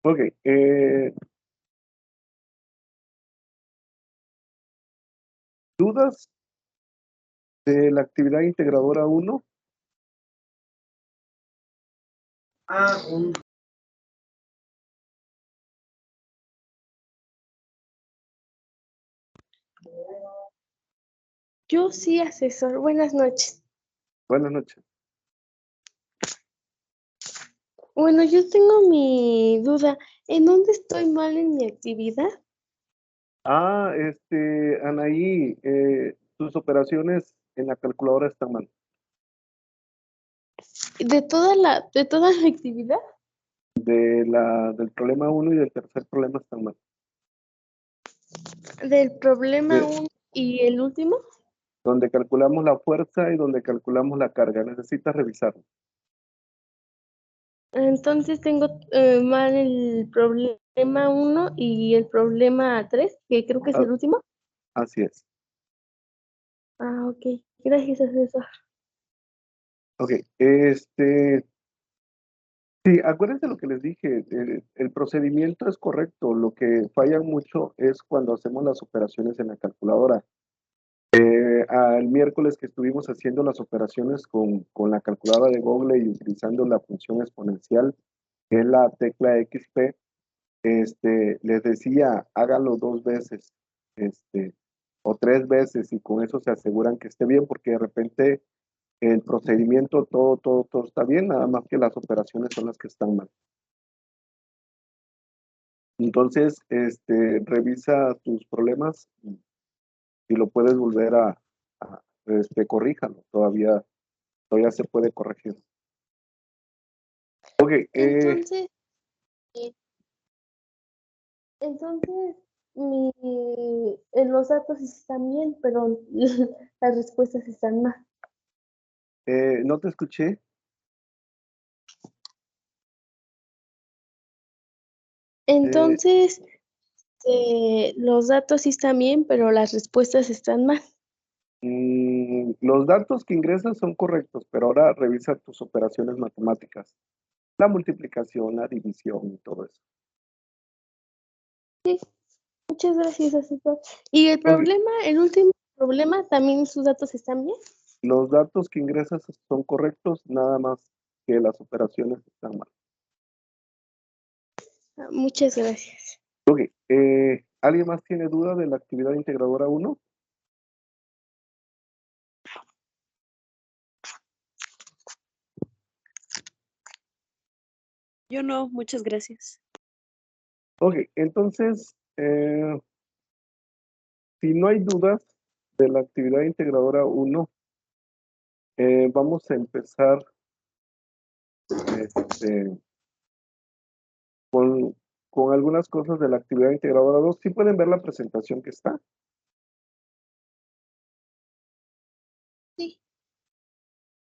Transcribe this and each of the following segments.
Ok, ¿dudas de la actividad integradora 1? Yo sí, asesor. Buenas noches. Buenas noches. Bueno, yo tengo mi duda. ¿En dónde estoy mal en mi actividad? Anaí, tus operaciones en la calculadora están mal. ¿De toda la actividad? Del problema 1 y del tercer problema están mal. ¿Del problema De- 1 y el último? donde calculamos la fuerza y donde calculamos la carga. Necesitas revisarlo. Entonces tengo mal el problema 1 y el problema 3, que creo que es Ah, el último. así es. Ok. Gracias, asesor. Ok, sí, acuérdense lo que les dije, el procedimiento es correcto, lo que falla mucho es cuando hacemos las operaciones en la calculadora. Al miércoles que estuvimos haciendo las operaciones con la calculadora de Google y utilizando la función exponencial, que es la tecla XP, les decía, háganlo 2 veces, o 3 veces, y con eso se aseguran que esté bien, porque de repente el procedimiento, todo está bien, nada más que las operaciones son las que están mal. Entonces, revisa tus problemas y lo puedes volver corríjalo, todavía se puede corregir. Ok, Entonces, eh, entonces los datos están bien, pero las respuestas están mal. no te escuché. Eh, Entonces, los datos sí están bien, pero las respuestas están mal. los datos que ingresas son correctos, pero ahora revisa tus operaciones matemáticas, la multiplicación, la división y todo eso. Sí, muchas gracias, asesor. ¿Y Ok, el último problema, también sus datos están bien? los datos que ingresas son correctos, nada más que las operaciones están mal. Muchas gracias. Ok, ¿alguien más tiene duda de la actividad integradora 1? Yo no, muchas gracias. Ok, entonces, si no hay dudas de la actividad integradora 1, vamos a empezar este, con algunas cosas de la actividad integradora 2. ¿Sí pueden ver la presentación que está? Sí.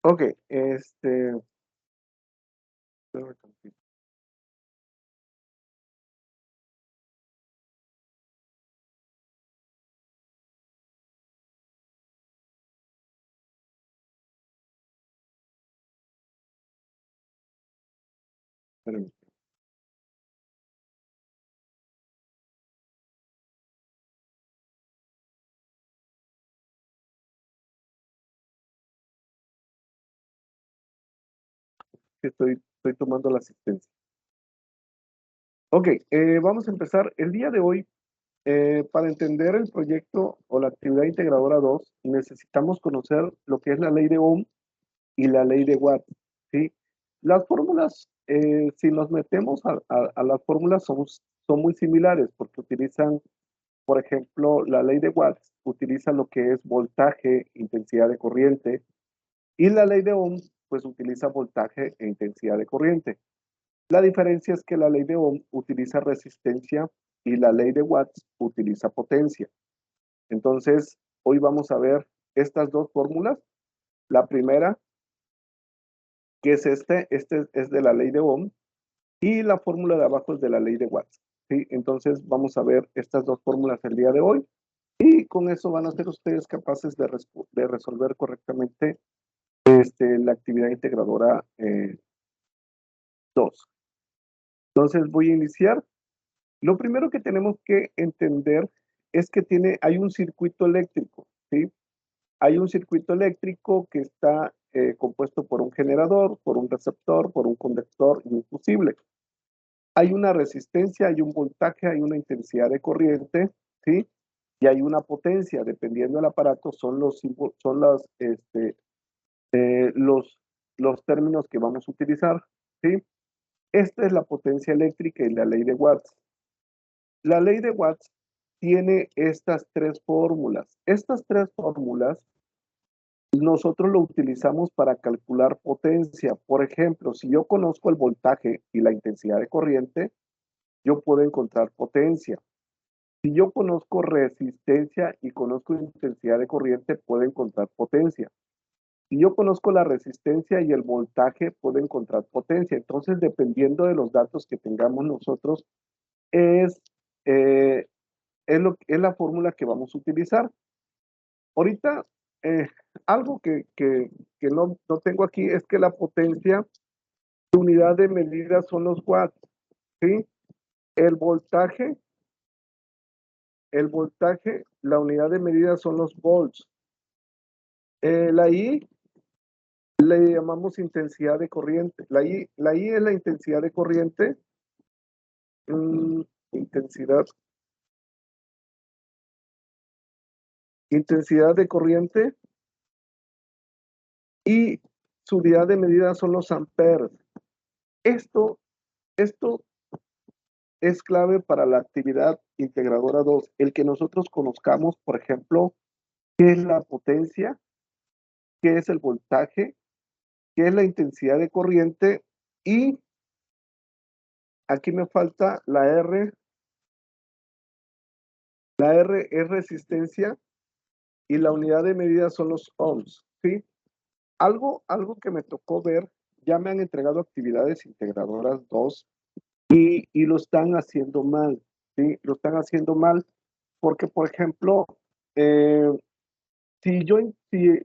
Ok, espérenme. Estoy tomando la asistencia. Ok, vamos a empezar. El día de hoy, para entender el proyecto o la actividad integradora 2, necesitamos conocer lo que es la ley de Ohm y la ley de Watt, ¿sí? Las fórmulas, si nos metemos a las fórmulas, son muy similares porque utilizan, por ejemplo, la ley de Watt utiliza lo que es voltaje, intensidad de corriente, y la ley de Ohm, pues utiliza voltaje e intensidad de corriente. La diferencia es que la ley de Ohm utiliza resistencia y la ley de Watts utiliza potencia. Entonces, hoy vamos a ver estas dos fórmulas. La primera, que es este es de la ley de Ohm, y la fórmula de abajo es de la ley de Watts, ¿sí? Entonces, vamos a ver estas dos fórmulas el día de hoy, y con eso van a ser ustedes capaces de resolver correctamente la actividad integradora 2. Entonces voy a iniciar. Lo primero que tenemos que entender es que hay un circuito eléctrico, ¿sí? Hay un circuito eléctrico que está compuesto por un generador, por un receptor, por un conductor y un fusible. Hay una resistencia, hay un voltaje, hay una intensidad de corriente, ¿sí? Y hay una potencia, dependiendo del aparato, son los términos que vamos a utilizar, ¿sí? Esta es la potencia eléctrica y la ley de Watts. La ley de Watts tiene estas tres fórmulas. Estas tres fórmulas nosotros lo utilizamos para calcular potencia. Por ejemplo, si yo conozco el voltaje y la intensidad de corriente, yo puedo encontrar potencia. Si yo conozco resistencia y conozco intensidad de corriente, puedo encontrar potencia. Si yo conozco la resistencia y el voltaje, puedo encontrar potencia. Entonces, dependiendo de los datos que tengamos nosotros, es, eh, es la fórmula que vamos a utilizar. Ahorita, algo que no tengo aquí es que la potencia, su unidad de medida son los watts, ¿sí? El voltaje, la unidad de medida son los volts. La I le llamamos intensidad de corriente. La I es la intensidad de corriente. Intensidad de corriente. Y su unidad de medida son los amperes. Esto es clave para la actividad integradora 2. El que nosotros conozcamos, por ejemplo, qué es la potencia, qué es el voltaje, qué es la intensidad de corriente y aquí me falta la R. La R es resistencia y la unidad de medida son los ohms, ¿sí? Algo que me tocó ver, ya me han entregado actividades integradoras 2 y lo están haciendo mal, ¿sí? Lo están haciendo mal porque, por ejemplo, si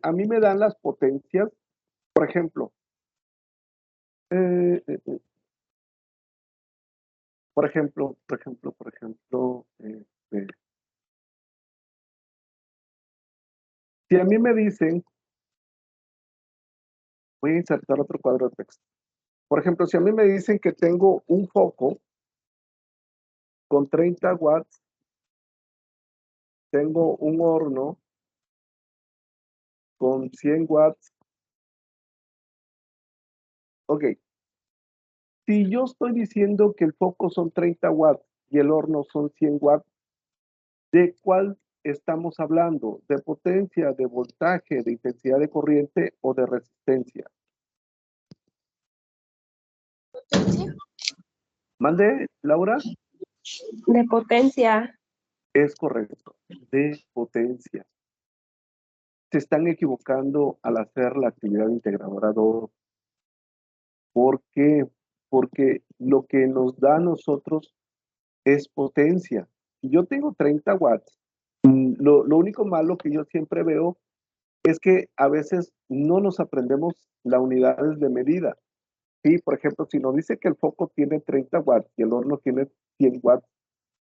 a mí me dan las potencias, por ejemplo, eh, eh, eh, si a mí me dicen, voy a insertar otro cuadro de texto. Por ejemplo, si a mí me dicen que tengo un foco con 30 watts, tengo un horno con 100 watts. Ok, si yo estoy diciendo que el foco son 30 watts y el horno son 100 watts, ¿de cuál estamos hablando? ¿De potencia, de voltaje, de intensidad de corriente o de resistencia? ¿Mande, Laura? De potencia. Es correcto, de potencia. Se están equivocando al hacer la actividad integradora 2. ¿Por qué? Porque lo que nos da a nosotros es potencia. Si yo tengo 30 watts, lo único malo que yo siempre veo es que a veces no nos aprendemos las unidades de medida. Sí, por ejemplo, si nos dice que el foco tiene 30 watts y el horno tiene 100 watts,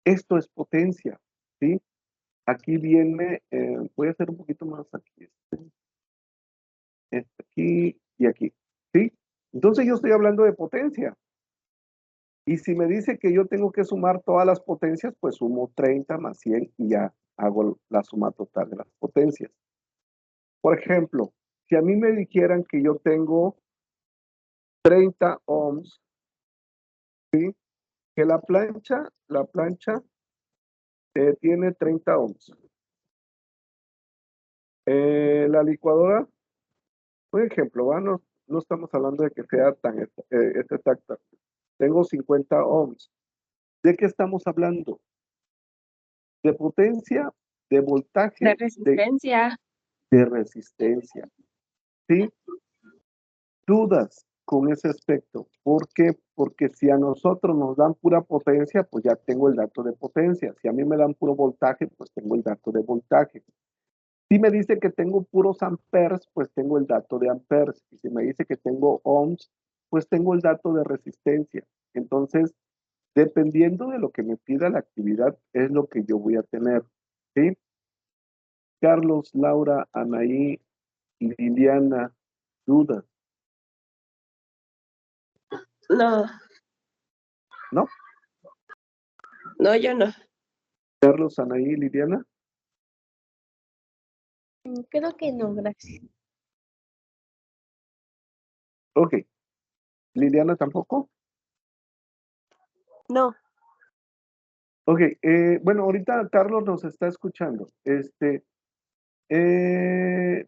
esto es potencia, ¿sí? Aquí viene, voy a hacer un poquito más aquí, aquí y aquí, ¿sí? Entonces yo estoy hablando de potencia. Y si me dice que yo tengo que sumar todas las potencias, pues sumo 30 más 100 y ya hago la suma total de las potencias. Por ejemplo, si a mí me dijeran que yo tengo 30 ohms, ¿sí? Que la plancha tiene 30 ohms. La licuadora, por ejemplo, ¿va? No estamos hablando de que sea tan exacta. Tengo 50 ohms. ¿De qué estamos hablando? ¿De potencia, de voltaje, De resistencia. de resistencia? ¿Sí? Dudas con ese aspecto. ¿Por qué? Porque si a nosotros nos dan pura potencia, pues ya tengo el dato de potencia. Si a mí me dan puro voltaje, pues tengo el dato de voltaje. Si me dice que tengo puros amperes, pues tengo el dato de amperes. Y si me dice que tengo ohms, pues tengo el dato de resistencia. Entonces, Dependiendo de lo que me pida la actividad, es lo que yo voy a tener, ¿sí? Carlos, Laura, Anaí, Liliana, dudas, No, ¿no? no, yo no. Carlos, Anaí, Liliana. Creo que no, gracias. Ok. Liliana tampoco. No, Ok, bueno, ahorita Carlos nos está escuchando. Eh,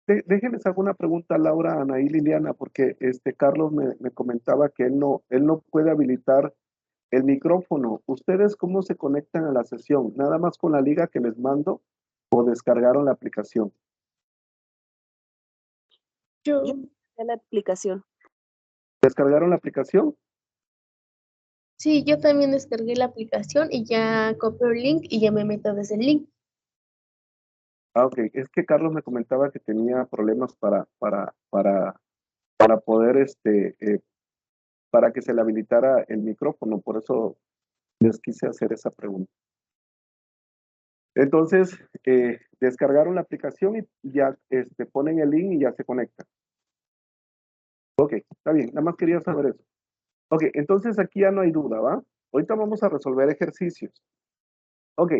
déjenles hago una pregunta a Laura, Anaí, Liliana, porque Carlos me comentaba que él no puede habilitar el micrófono. ¿Ustedes cómo se conectan a la sesión? ¿Nada más con la liga que les mando o descargaron la aplicación? Yo, yo en la aplicación. ¿Descargaron la aplicación? sí, yo también descargué la aplicación y ya copio el link y ya me meto desde el link. Ah, ok. Es que Carlos me comentaba que tenía problemas para poder, para que se le habilitara el micrófono. Por eso les quise hacer esa pregunta. Entonces, descargaron la aplicación y ya ponen el link y ya se conectan. Ok, está bien. Nada más quería saber eso. Ok, entonces aquí ya no hay duda, ¿va? Ahorita vamos a resolver ejercicios. Ok,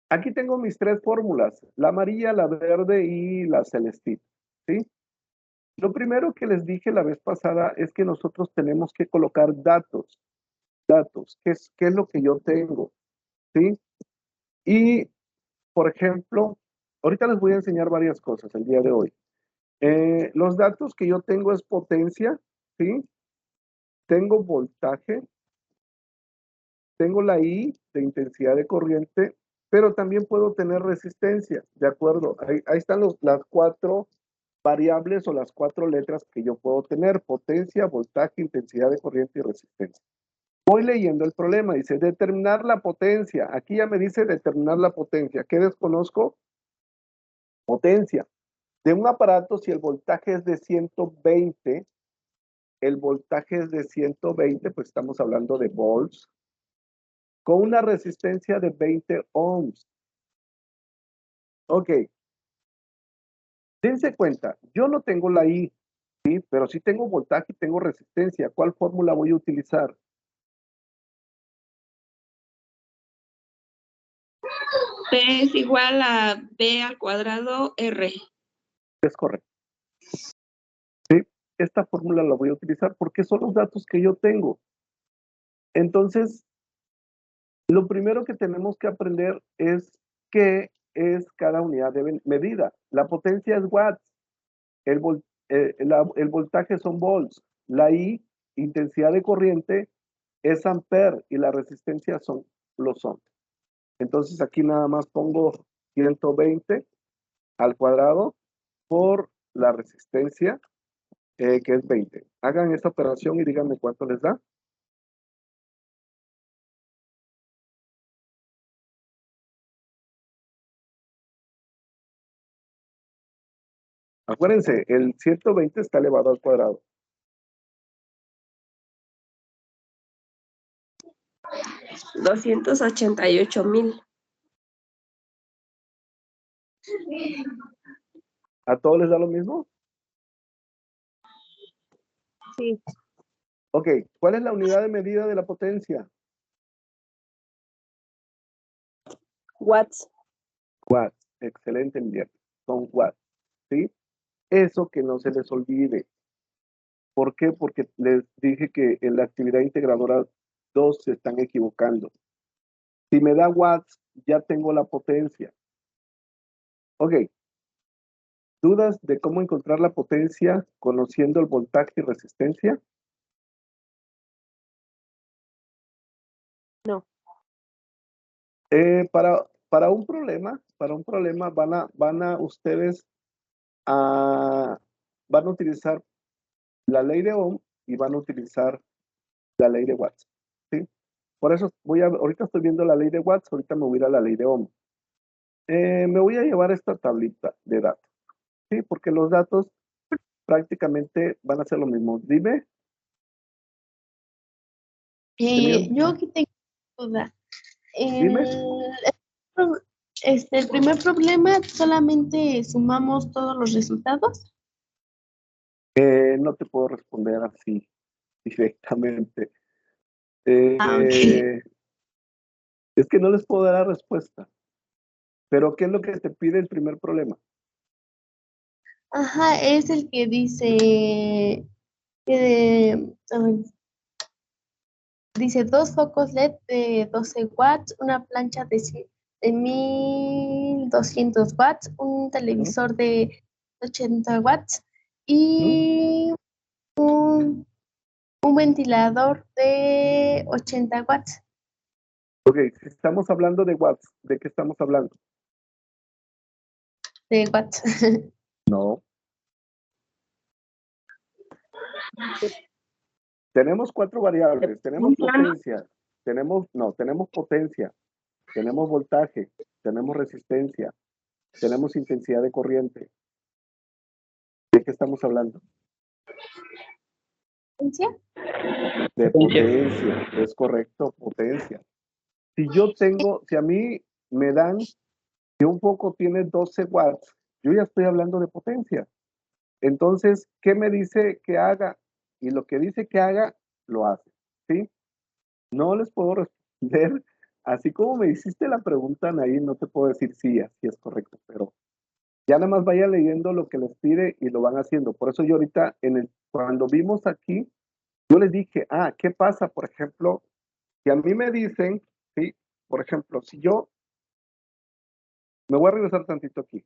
aquí tengo mis tres fórmulas, la amarilla, la verde y la celestina, ¿sí? Lo primero que les dije la vez pasada es que nosotros tenemos que colocar datos, qué es lo que yo tengo, ¿sí? Y, por ejemplo, ahorita les voy a enseñar varias cosas el día de hoy. Los datos que yo tengo es potencia, ¿sí? Tengo voltaje, tengo la I de intensidad de corriente, pero también puedo tener resistencia, ¿de acuerdo? Ahí están las cuatro variables o las cuatro letras que yo puedo tener: potencia, voltaje, intensidad de corriente y resistencia. Voy leyendo el problema, dice determinar la potencia. Aquí ya me dice determinar la potencia. ¿Qué desconozco? Potencia. De un aparato, si el voltaje es de 120, el voltaje es de 120, pues estamos hablando de volts, con una resistencia de 20 ohms. Ok, dense cuenta, yo no tengo la I, ¿sí? Pero sí tengo voltaje y tengo resistencia. ¿Cuál fórmula voy a utilizar? P es igual a B al cuadrado R. Es correcto. ¿Sí? Esta fórmula la voy a utilizar porque son los datos que yo tengo. Entonces, lo primero que tenemos que aprender es qué es cada unidad de medida. La potencia es watts, el voltaje son volts, la I, intensidad de corriente, es ampere y la resistencia son los ohms. Entonces aquí nada más pongo 120 al cuadrado por la resistencia, que es 20. Hagan esta operación y díganme cuánto les da. Acuérdense, el 120 está elevado al cuadrado. 288,000. ¿A todos les da lo mismo? Sí. Ok, ¿cuál es la unidad de medida de la potencia? Watts. Watts. Excelente, Miguel. Son watts, ¿sí? Eso que no se les olvide. ¿Por qué? Porque les dije que en la actividad integradora 2 se están equivocando. Si me da watts, ya tengo la potencia. Ok. ¿Dudas de cómo encontrar la potencia conociendo el voltaje y resistencia? No. Para un problema van a ustedes van a utilizar la ley de Ohm y van a utilizar la ley de Watts, ¿sí? Por eso ahorita estoy viendo la ley de Watts, ahorita me voy a ir a la ley de Ohm. Me voy a llevar esta tablita de datos, ¿sí? Porque los datos prácticamente van a ser lo mismo. Dime. Yo aquí tengo duda. Dime. El primer problema, solamente sumamos todos los resultados. No te puedo responder así directamente. Ok. Es que no les puedo dar la respuesta. Pero ¿qué es lo que te pide el primer problema? Ajá, es el que dice a ver, dice dos focos LED de 12 watts, una plancha de 1200 watts, un televisor de 80 watts y un ventilador de 80 watts. Ok, si estamos hablando de watts, ¿de qué estamos hablando? De watts. No. Tenemos 4 variables. Tenemos ¿Un plano? potencia. Tenemos potencia. Tenemos voltaje. Tenemos resistencia. Tenemos intensidad de corriente. ¿De qué estamos hablando? De potencia. Es correcto, potencia. Si a mí me dan que un foco tiene 12 watts, yo ya estoy hablando de potencia. Entonces, ¿qué me dice que haga? Y lo que dice que haga, lo hace, ¿sí? No les puedo responder, así como me hiciste la pregunta, Anaí, no te puedo decir sí, así es correcto, pero ya nada más vaya leyendo lo que les pide y lo van haciendo. Por eso yo ahorita, cuando vimos aquí, yo les dije, ¿qué pasa? Por ejemplo, si a mí me dicen, ¿sí? Por ejemplo, si yo, me voy a regresar tantito aquí.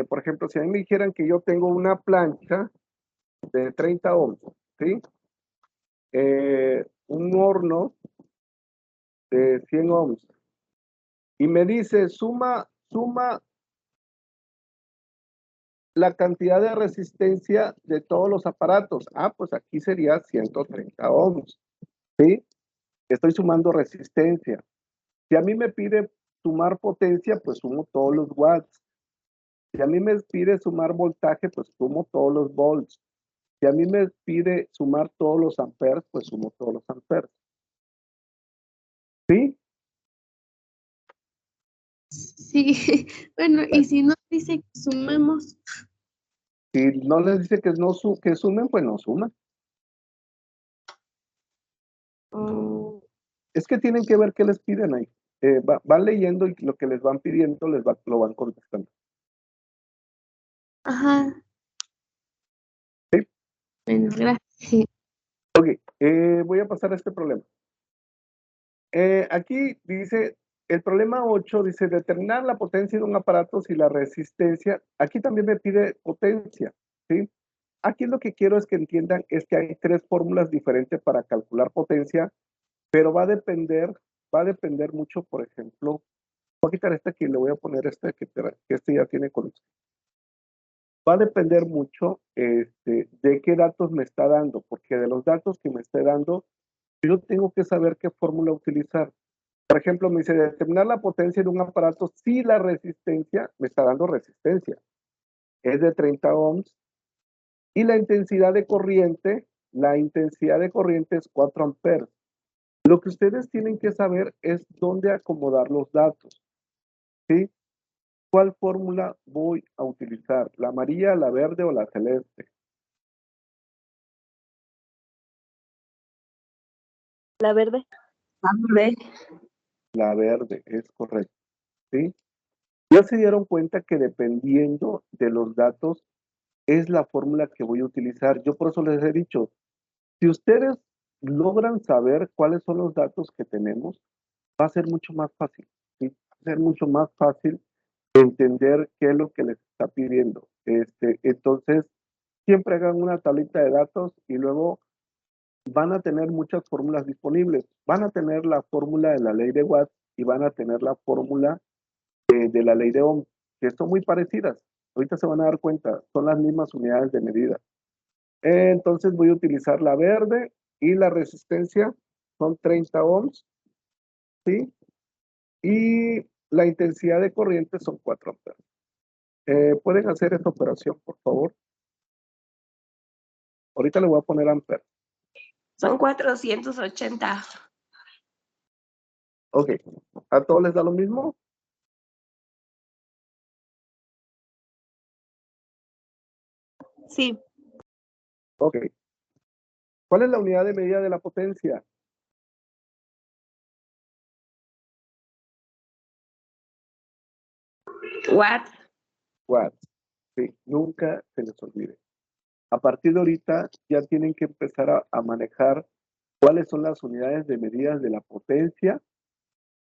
Por ejemplo, si a mí me dijeran que yo tengo una plancha de 30 ohms, ¿sí? Un horno de 100 ohms. Y me dice, suma la cantidad de resistencia de todos los aparatos. Pues aquí sería 130 ohms, ¿sí? Estoy sumando resistencia. Si a mí me pide sumar potencia, pues sumo todos los watts. Si a mí me pide sumar voltaje, pues sumo todos los volts. Si a mí me pide sumar todos los amperes, pues sumo todos los amperes. ¿Sí? Sí, bueno, y si no dice que sumemos, Si no les dice que, que sumen, pues no suman. oh, Es que tienen que ver qué les piden ahí. Van leyendo y lo que les van pidiendo lo van contestando. ajá, ¿Sí? bueno, gracias. Ok, voy a pasar a este problema. Aquí dice, el problema 8 dice, determinar la potencia de un aparato si la resistencia, aquí también me pide potencia, ¿sí? Aquí lo que quiero es que entiendan es que hay 3 fórmulas diferentes para calcular potencia, pero va a depender mucho, por ejemplo, voy a quitar esta aquí, le voy a poner esta que este ya tiene con. Va a depender mucho de qué datos me está dando, porque de los datos que me esté dando, yo tengo que saber qué fórmula utilizar. Por ejemplo, me dice determinar la potencia de un aparato si la resistencia, me está dando resistencia, es de 30 ohms, y la intensidad de corriente es 4 amperes. Lo que ustedes tienen que saber es dónde acomodar los datos, ¿sí? ¿Cuál fórmula voy a utilizar? ¿La amarilla, la verde o la celeste? La verde. Ve. La verde, es correcto, ¿sí? Ya se dieron cuenta que dependiendo de los datos es la fórmula que voy a utilizar. Yo por eso les he dicho, si ustedes logran saber cuáles son los datos que tenemos, va a ser mucho más fácil, ¿sí? Va a ser mucho más fácil entender qué es lo que les está pidiendo. Entonces, siempre hagan una tablita de datos y luego van a tener muchas fórmulas disponibles. Van a tener la fórmula de la ley de Watt y van a tener la fórmula de la ley de Ohm, que son muy parecidas. Ahorita se van a dar cuenta, son las mismas unidades de medida. Entonces voy a utilizar la verde y la resistencia son 30 ohms, ¿sí? Y la intensidad de corriente son 4 amperes. ¿Pueden hacer esta operación, por favor? Ahorita le voy a poner amperes. Son 480. Ok, ¿a todos les da lo mismo? Sí. Ok. ¿Cuál es la unidad de medida de la potencia? Watts. Watts. Sí, nunca se les olvide. A partir de ahorita ya tienen que empezar a manejar cuáles son las unidades de medidas de la potencia,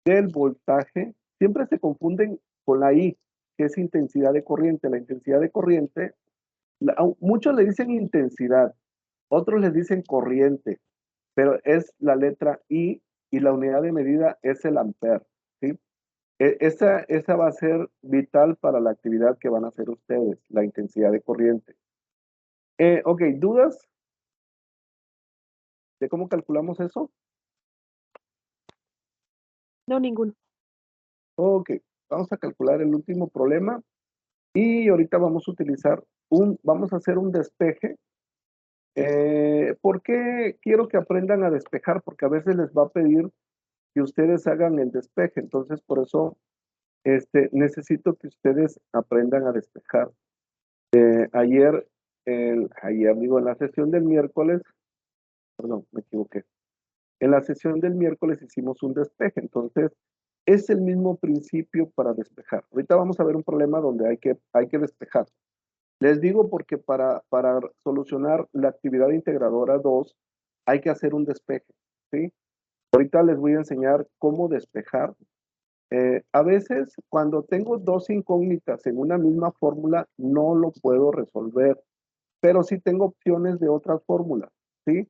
del voltaje. Siempre se confunden con la I, que es intensidad de corriente. La intensidad de corriente, muchos le dicen intensidad, otros les dicen corriente, pero es la letra I y la unidad de medida es el ampere, ¿sí? Esa va a ser vital para la actividad que van a hacer ustedes, la intensidad de corriente. Ok, ¿dudas de cómo calculamos eso? No, ninguno. Ok, vamos a calcular el último problema y ahorita vamos a utilizar vamos a hacer un despeje. ¿Por qué quiero que aprendan a despejar? Porque a veces les va a pedir que ustedes hagan el despeje, entonces por eso necesito que ustedes aprendan a despejar. Ayer digo, en la sesión del miércoles, perdón, me equivoqué. En la sesión del miércoles hicimos un despeje, entonces es el mismo principio para despejar. Ahorita vamos a ver un problema donde hay que despejar. Les digo porque para solucionar la actividad integradora 2 hay que hacer un despeje, ¿sí? Ahorita les voy a enseñar cómo despejar. A veces cuando tengo dos incógnitas en una misma fórmula no lo puedo resolver, pero sí tengo opciones de otras fórmulas, ¿sí?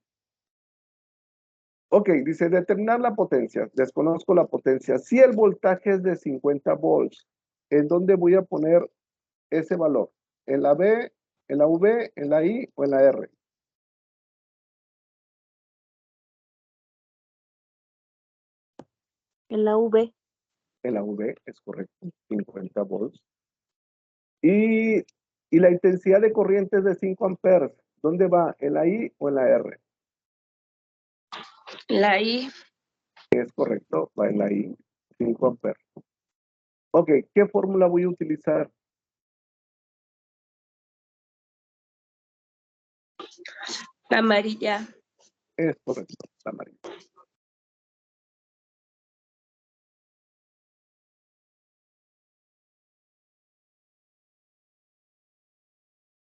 Ok, dice determinar la potencia. Desconozco la potencia. Si el voltaje es de 50 volts, ¿en dónde voy a poner ese valor? ¿En la B, en la V, en la I o en la R? En la V. En la V, es correcto, 50 volts. Y la intensidad de corriente es de 5 amperes. ¿Dónde va? ¿En la I o en la R? La I. Es correcto, va en la I, 5 amperes. Ok, ¿qué fórmula voy a utilizar? La amarilla. Es correcto, la amarilla.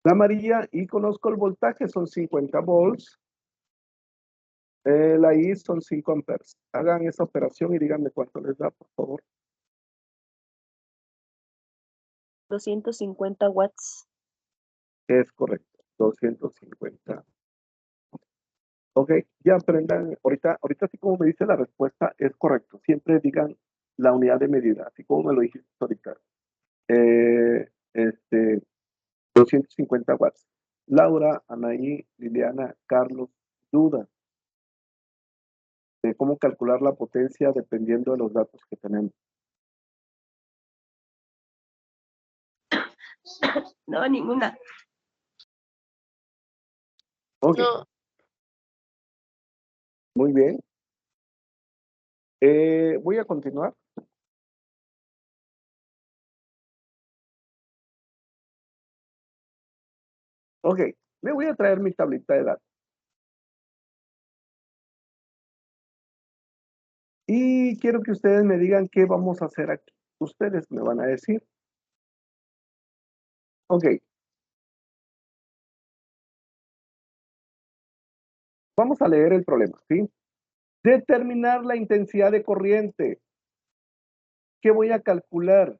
La amarilla, y conozco el voltaje, son 50 volts. La I son 5 amperes. Hagan esa operación y díganme cuánto les da, por favor. 250 watts. Es correcto, 250. Ok, ya aprendan, ahorita así como me dice la respuesta, es correcto. Siempre digan la unidad de medida, así como me lo dijiste ahorita. 250 watts. Laura, Anaí, Liliana, Carlos, duda de cómo calcular la potencia dependiendo de los datos que tenemos. No, ninguna. Ok, No, muy bien. Voy a continuar. Ok, me voy a traer mi tablita de datos. Y quiero que ustedes me digan qué vamos a hacer aquí. Ustedes me van a decir. Ok. Vamos a leer el problema, ¿sí? Determinar la intensidad de corriente. ¿Qué voy a calcular?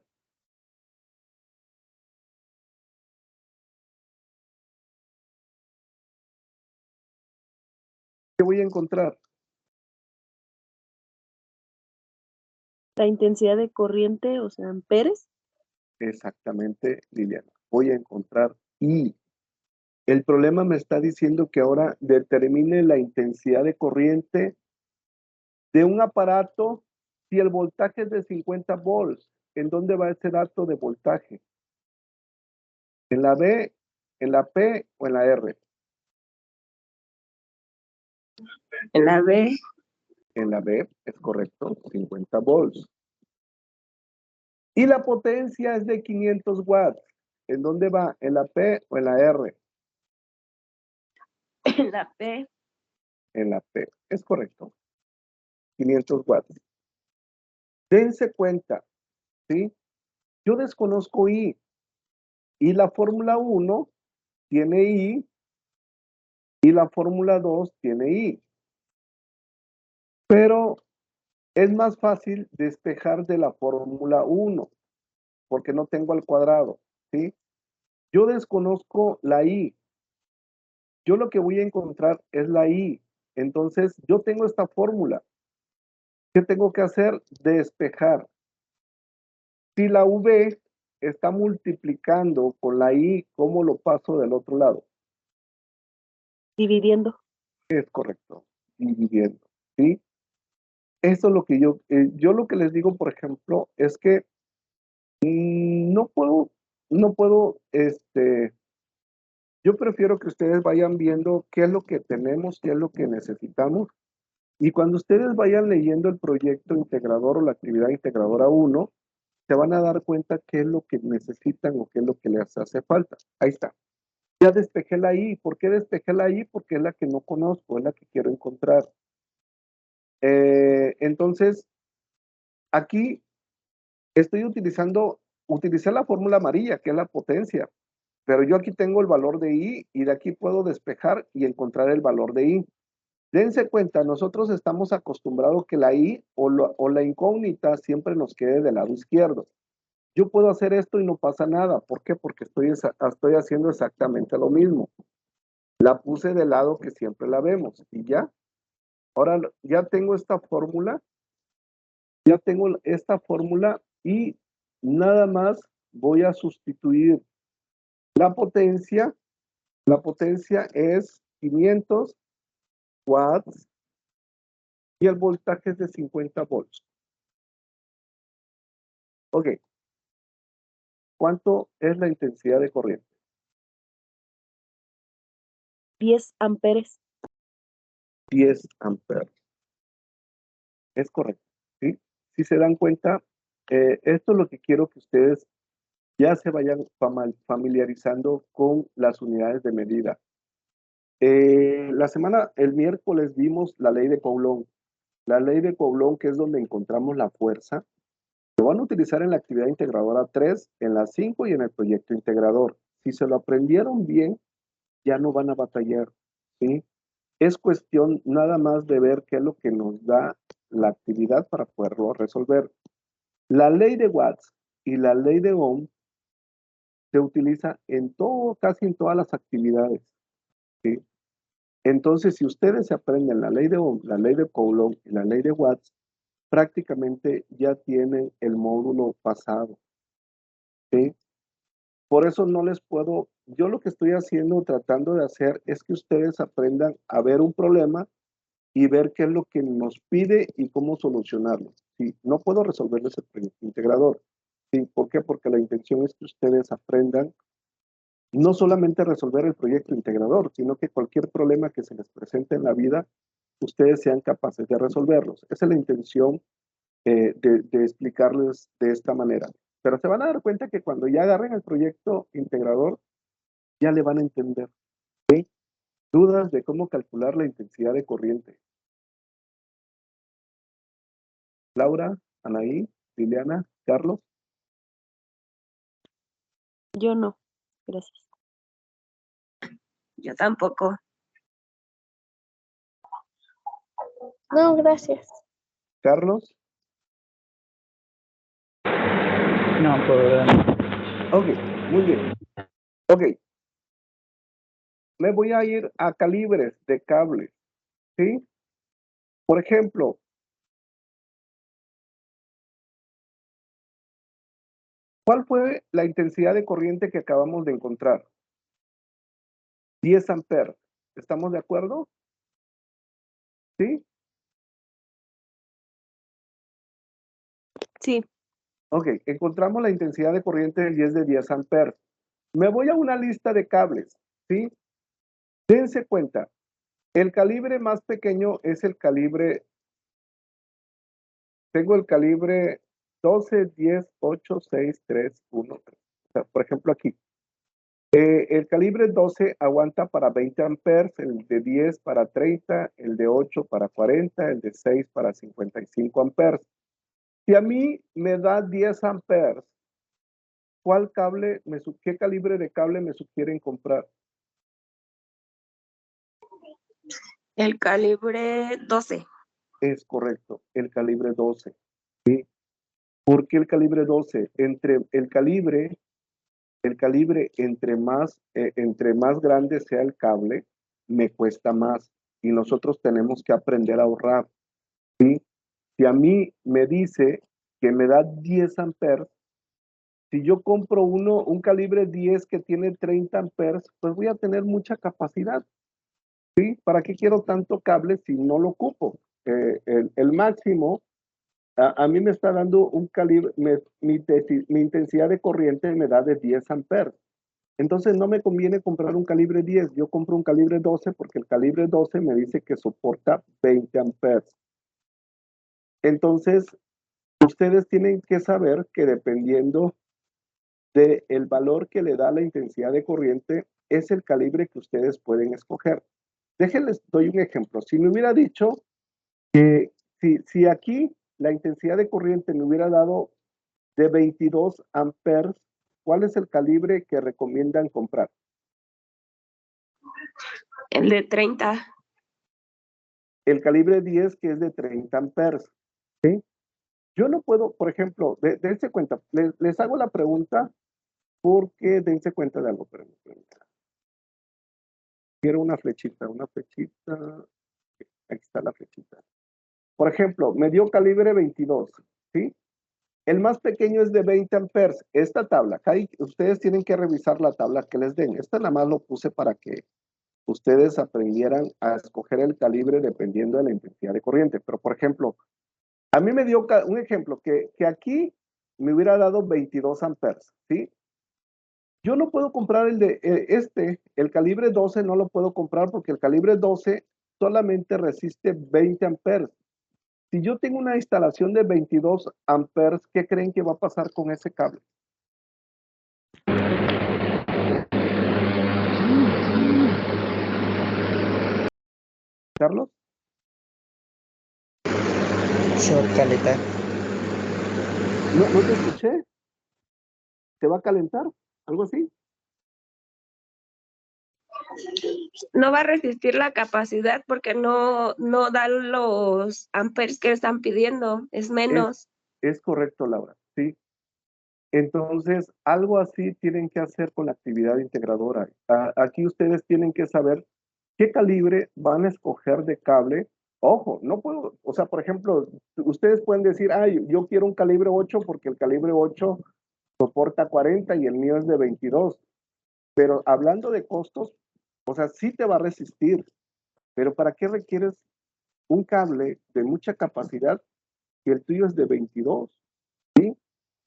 ¿Qué voy a encontrar? La intensidad de corriente, o sea, amperes. Exactamente, Liliana. Voy a encontrar I. El problema me está diciendo que ahora determine la intensidad de corriente de un aparato si el voltaje es de 50 volts. ¿En dónde va ese dato de voltaje? ¿En la B, en la P o en la R? En la B. en la B, es correcto, 50 volts. Y la potencia es de 500 watts. ¿En dónde va? ¿En la P o en la R? En la P. En la P, es correcto. 500 watts. Dense cuenta, ¿sí? Yo desconozco I. Y la fórmula 1 tiene I. Y la fórmula 2 tiene I. Pero es más fácil despejar de la fórmula 1, porque no tengo al cuadrado, ¿sí? Yo desconozco la I. Yo lo que voy a encontrar es la I. Entonces, yo tengo esta fórmula. ¿Qué tengo que hacer? Despejar. Si la V está multiplicando con la I, ¿cómo lo paso del otro lado? Dividiendo. Es correcto, dividiendo, ¿sí? Eso es lo que yo lo que les digo, por ejemplo, es que no puedo, yo prefiero que ustedes vayan viendo qué es lo que tenemos, qué es lo que necesitamos, y cuando ustedes vayan leyendo el proyecto integrador o la actividad integradora 1, se van a dar cuenta qué es lo que necesitan o qué es lo que les hace falta. Ahí está. Ya despejé la I. ¿Por qué despejé la I? Porque es la que no conozco, es la que quiero encontrar. Entonces, aquí estoy utilicé la fórmula amarilla, que es la potencia, pero yo aquí tengo el valor de I y de aquí puedo despejar y encontrar el valor de I. Dense cuenta, nosotros estamos acostumbrados que la I o la incógnita siempre nos quede del lado izquierdo. Yo puedo hacer esto y no pasa nada. ¿Por qué? Porque estoy haciendo exactamente lo mismo. La puse del lado que siempre la vemos y ya. Ahora ya tengo esta fórmula. Ya tengo esta fórmula y nada más voy a sustituir la potencia. La potencia es 500 watts y el voltaje es de 50 volts. Ok. ¿Cuánto es la intensidad de corriente? 10 amperes. 10 amperes. Es correcto, ¿sí? Si se dan cuenta, esto es lo que quiero que ustedes ya se vayan familiarizando con las unidades de medida. El miércoles vimos la ley de Coulomb. La ley de Coulomb, que es donde encontramos la fuerza, lo van a utilizar en la actividad integradora 3, en la 5 y en el proyecto integrador. Si se lo aprendieron bien, ya no van a batallar, ¿sí? Es cuestión nada más de ver qué es lo que nos da la actividad para poderlo resolver. La ley de Watts y la ley de Ohm se utiliza en todo, casi en todas las actividades, ¿sí? Entonces, si ustedes se aprenden la ley de Ohm, la ley de Coulomb y la ley de Watts, prácticamente ya tienen el módulo pasado, ¿sí? Por eso no les puedo, yo lo que estoy haciendo, tratando de hacer, es que ustedes aprendan a ver un problema y ver qué es lo que nos pide y cómo solucionarlo. ¿Sí? No puedo resolverles el proyecto integrador. ¿Sí? ¿Por qué? Porque la intención es que ustedes aprendan no solamente a resolver el proyecto integrador, sino que cualquier problema que se les presente en la vida, ustedes sean capaces de resolverlos. Esa es la intención de explicarles de esta manera. Pero se van a dar cuenta que cuando ya agarren el proyecto integrador, ya le van a entender. ¿Sí? Dudas de cómo calcular la intensidad de corriente. Laura, Anaí, Liliana, Carlos. Yo no. Gracias. Yo tampoco. No, gracias. Carlos. No, problema. Ok, muy bien. Ok. Me voy a ir a calibres de cables. ¿Sí? Por ejemplo, ¿cuál fue la intensidad de corriente que acabamos de encontrar? 10 amperes. ¿Estamos de acuerdo? ¿Sí? Sí. Ok, encontramos la intensidad de corriente de 10 amperes. Me voy a una lista de cables, ¿sí? Dense cuenta, el calibre más pequeño es el calibre tengo el calibre 12, 10, 8, 6, 3, 1, 3. O sea, por ejemplo, aquí. El calibre 12 aguanta para 20 amperes, el de 10 para 30, el de 8 para 40, el de 6 para 55 amperes. Si a mí me da 10 amperes, ¿qué calibre de cable me sugieren comprar? El calibre 12. Es correcto, el calibre 12. ¿Sí? ¿Por qué el calibre 12? Entre más grande sea el cable, me cuesta más. Y nosotros tenemos que aprender a ahorrar. ¿Sí? Si a mí me dice que me da 10 amperes, si yo compro un calibre 10 que tiene 30 amperes, pues voy a tener mucha capacidad. ¿Sí? ¿Para qué quiero tanto cable si no lo ocupo? El máximo, a mí me está dando un calibre, mi intensidad de corriente me da de 10 amperes. Entonces no me conviene comprar un calibre 10, yo compro un calibre 12 porque el calibre 12 me dice que soporta 20 amperes. Entonces, ustedes tienen que saber que dependiendo del valor que le da la intensidad de corriente, es el calibre que ustedes pueden escoger. Déjenles, doy un ejemplo. Si me hubiera dicho que si aquí la intensidad de corriente me hubiera dado de 22 amperes, ¿cuál es el calibre que recomiendan comprar? El de 30. El calibre 10, que es de 30 amperes. ¿Sí? Yo no puedo, por ejemplo, dense cuenta, les hago la pregunta porque dense cuenta de algo. Quiero una flechita. Aquí está la flechita. Por ejemplo, me dio calibre 22, ¿sí? El más pequeño es de 20 amperes. Esta tabla, ustedes tienen que revisar la tabla que les den. Esta nada más lo puse para que ustedes aprendieran a escoger el calibre dependiendo de la intensidad de corriente. Pero, por ejemplo, a mí me dio un ejemplo que aquí me hubiera dado 22 amperes, ¿sí? Yo no puedo comprar el calibre 12 no lo puedo comprar porque el calibre 12 solamente resiste 20 amperes. Si yo tengo una instalación de 22 amperes, ¿qué creen que va a pasar con ese cable? ¿Carlos? Se va a calentar. No te escuché. ¿Te va a calentar? ¿Algo así? No va a resistir la capacidad porque no da los amperes que están pidiendo, es menos. Es correcto, Laura, sí. Entonces, algo así tienen que hacer con la actividad integradora. Aquí ustedes tienen que saber qué calibre van a escoger de cable. Ojo, no puedo, o sea, por ejemplo, ustedes pueden decir, ay, yo quiero un calibre 8 porque el calibre 8 soporta 40 y el mío es de 22. Pero hablando de costos, o sea, sí te va a resistir, pero ¿para qué requieres un cable de mucha capacidad si el tuyo es de 22? ¿Sí?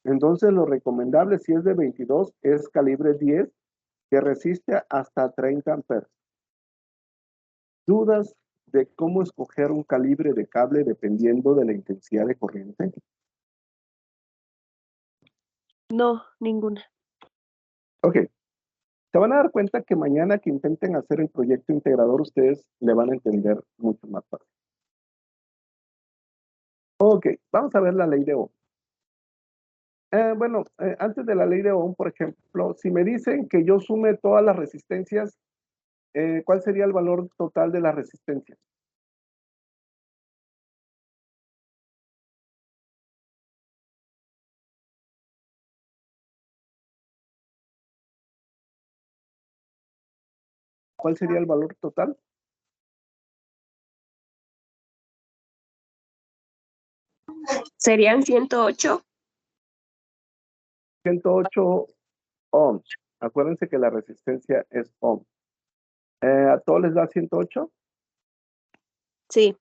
Entonces, lo recomendable si es de 22 es calibre 10 que resiste hasta 30 amperes. ¿Dudas de cómo escoger un calibre de cable dependiendo de la intensidad de corriente? No, ninguna. Ok. Se van a dar cuenta que mañana que intenten hacer el proyecto integrador, ustedes le van a entender mucho más fácil. Ok, vamos a ver la ley de Ohm. Antes de la ley de Ohm, por ejemplo, si me dicen que yo sume todas las resistencias, ¿cuál sería el valor total de la resistencia? ¿Cuál sería el valor total? Serían 108. 108 ohms. Acuérdense que la resistencia es ohm. ¿A todos les da 108? Sí.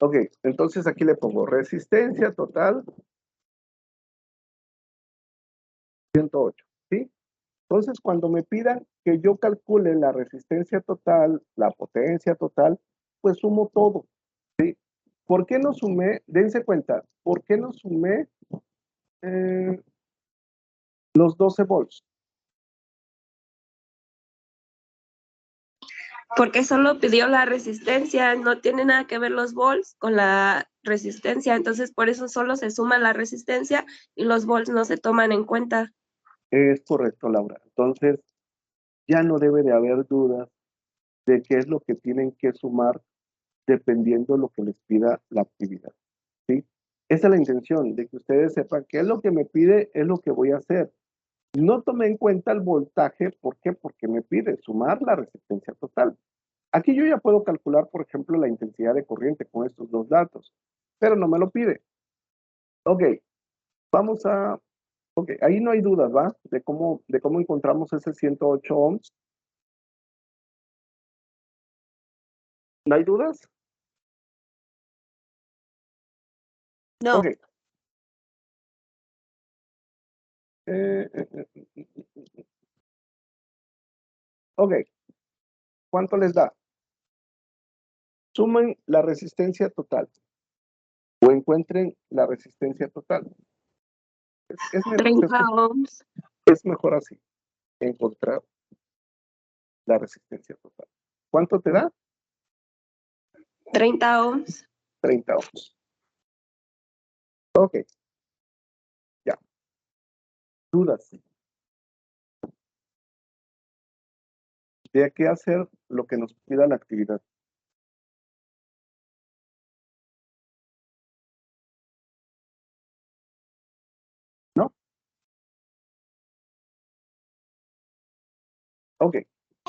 Ok, entonces aquí le pongo resistencia total 108, ¿sí? Entonces, cuando me pidan que yo calcule la resistencia total, la potencia total, pues sumo todo, ¿sí? ¿Por qué no sumé? Dense cuenta, ¿por qué no sumé los 12 volts? Porque solo pidió la resistencia, no tiene nada que ver los volts con la resistencia, entonces por eso solo se suma la resistencia y los volts no se toman en cuenta. Es correcto, Laura. Entonces, ya no debe de haber dudas de qué es lo que tienen que sumar dependiendo de lo que les pida la actividad, ¿sí? Esa es la intención, de que ustedes sepan qué es lo que me pide, es lo que voy a hacer. No tomé en cuenta el voltaje, ¿por qué? Porque me pide sumar la resistencia total. Aquí yo ya puedo calcular, por ejemplo, la intensidad de corriente con estos dos datos, pero no me lo pide. Ok, vamos a... Ok, ahí no hay dudas, ¿va? De cómo encontramos ese 108 ohms. ¿No hay dudas? No, Ok. Eh, eh, eh, eh, ok, ¿cuánto les da? Sumen la resistencia total o encuentren la resistencia total. Es 30 ohms. mejor así, encontrar la resistencia total. ¿Cuánto te da? 30 ohms. 30 ohms. Ok, ya. ¿Dudas? ¿De qué hacer lo que nos pida la actividad? ¿No? Ok,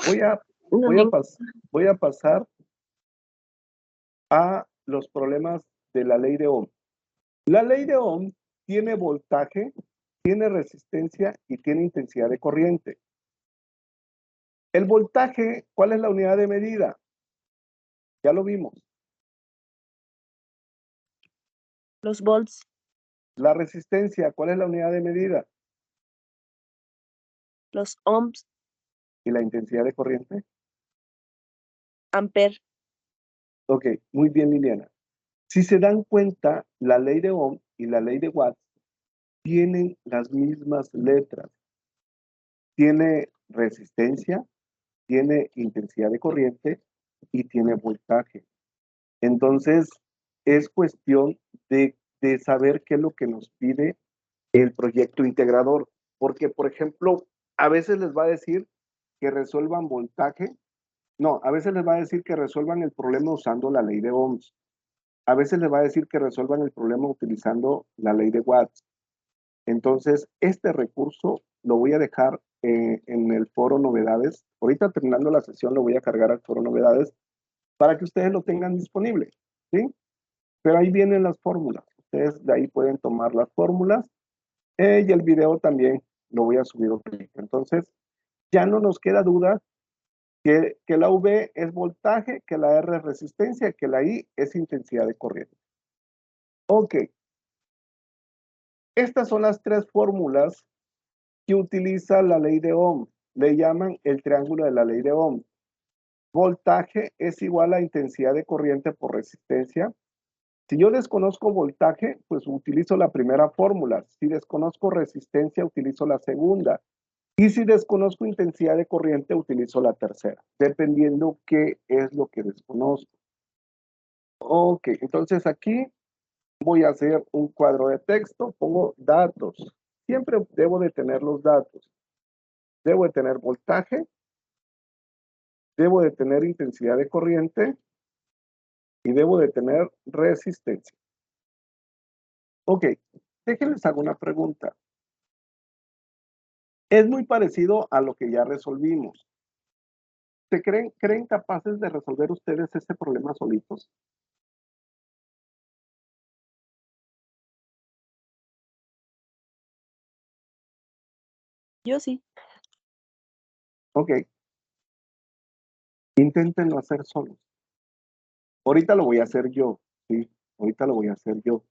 voy a, No, voy a pasar a los problemas de la ley de Ohm. La ley de Ohm tiene voltaje, tiene resistencia y tiene intensidad de corriente. El voltaje, ¿cuál es la unidad de medida? Ya lo vimos. los volts, La resistencia, ¿cuál es la unidad de medida? los ohms, ¿Y la intensidad de corriente? amper. Ok, muy bien, Liliana. Si se dan cuenta, la ley de Ohm y la ley de Watt tienen las mismas letras. Tiene resistencia, tiene intensidad de corriente y tiene voltaje. Entonces, es cuestión de saber qué es lo que nos pide el proyecto integrador. Porque, por ejemplo, a veces les va a decir que resuelvan voltaje. No, a veces les va a decir que resuelvan el problema usando la ley de Ohms. A veces les va a decir que resuelvan el problema utilizando la ley de Watts. Entonces, este recurso lo voy a dejar en el foro novedades. Ahorita terminando la sesión lo voy a cargar al foro novedades para que ustedes lo tengan disponible, ¿sí? Pero ahí vienen las fórmulas. Ustedes de ahí pueden tomar las fórmulas y el video también lo voy a subir otro link. Entonces, ya no nos queda duda que la V es voltaje, que la R es resistencia, que la I es intensidad de corriente. Ok. Estas son las tres fórmulas que utiliza la ley de Ohm. Le llaman el triángulo de la ley de Ohm. Voltaje es igual a intensidad de corriente por resistencia. Si yo desconozco voltaje, pues utilizo la primera fórmula. Si desconozco resistencia, utilizo la segunda. Y si desconozco intensidad de corriente, utilizo la tercera, dependiendo qué es lo que desconozco. Ok, entonces aquí voy a hacer un cuadro de texto, pongo datos. Siempre debo de tener los datos. Debo de tener voltaje, debo de tener intensidad de corriente y debo de tener resistencia. Ok, déjenles hago una pregunta. Es muy parecido a lo que ya resolvimos. ¿Se creen capaces de resolver ustedes este problema solitos? Yo sí. Ok, inténtenlo hacer solos. Ahorita lo voy a hacer yo, ¿sí? Ahorita lo voy a hacer yo.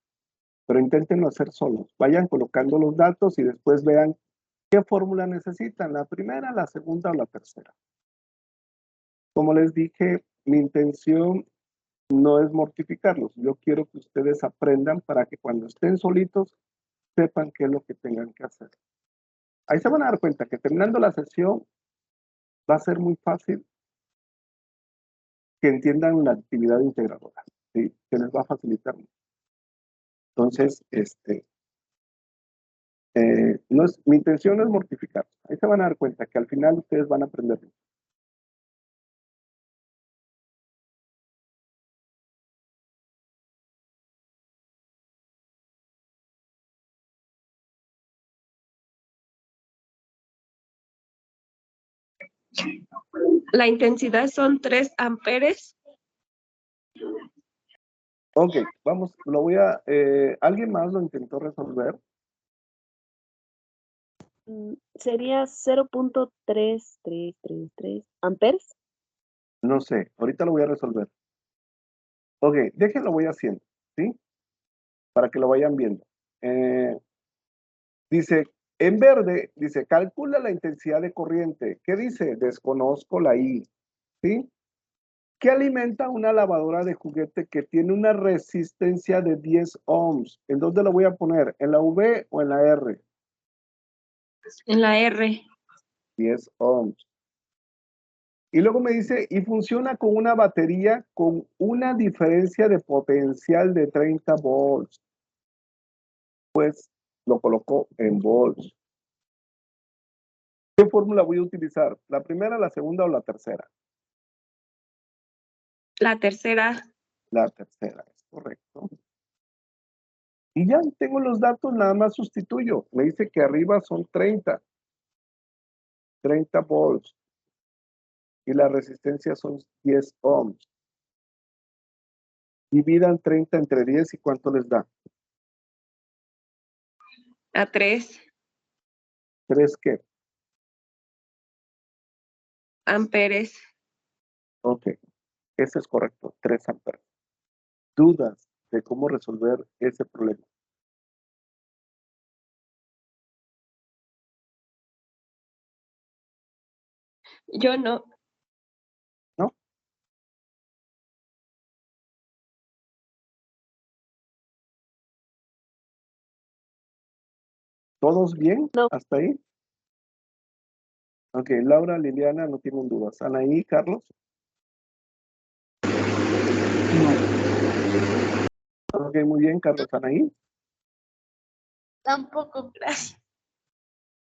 Pero inténtenlo hacer solos. Vayan colocando los datos y después vean qué fórmula necesitan, la primera, la segunda o la tercera. Como les dije, mi intención no es mortificarlos. Yo quiero que ustedes aprendan para que cuando estén solitos sepan qué es lo que tengan que hacer. Ahí se van a dar cuenta que terminando la sesión va a ser muy fácil que entiendan la actividad integradora, ¿sí? Se les va a facilitar mucho. Entonces, no es, mi intención no es mortificar. Ahí se van a dar cuenta que al final ustedes van a aprender. La intensidad son 3 amperes. Ok, vamos, lo voy a, ¿alguien más lo intentó resolver? Sería 0.3333 amperes. No sé, ahorita lo voy a resolver. Ok, déjenlo, voy haciendo, ¿sí? Para que lo vayan viendo. Dice, en verde, dice, calcula la intensidad de corriente. ¿Qué dice? Desconozco la I, ¿sí? ¿Qué alimenta una lavadora de juguete que tiene una resistencia de 10 ohms? ¿En dónde lo voy a poner? ¿En la V o en la R? En la R. 10 ohms. Y luego me dice, y funciona con una batería con una diferencia de potencial de 30 volts. Pues lo colocó en volts. ¿Qué fórmula voy a utilizar? ¿La primera, la segunda o la tercera? La tercera. La tercera, es correcto. Y ya tengo los datos, nada más sustituyo. Me dice que arriba son 30 volts. Y la resistencia son 10 ohms. Dividan 30 entre 10 y ¿cuánto les da? A 3 ¿3 qué? amperes. Ok, ese es correcto, 3 amperes. ¿Dudas de cómo resolver ese problema? Yo no. ¿No? ¿Todos bien? No. ¿Hasta ahí? Ok, Laura, Liliana, no tienen dudas. Anaí, Carlos. Ok, muy bien, Carlos, Anaí. Tampoco, gracias.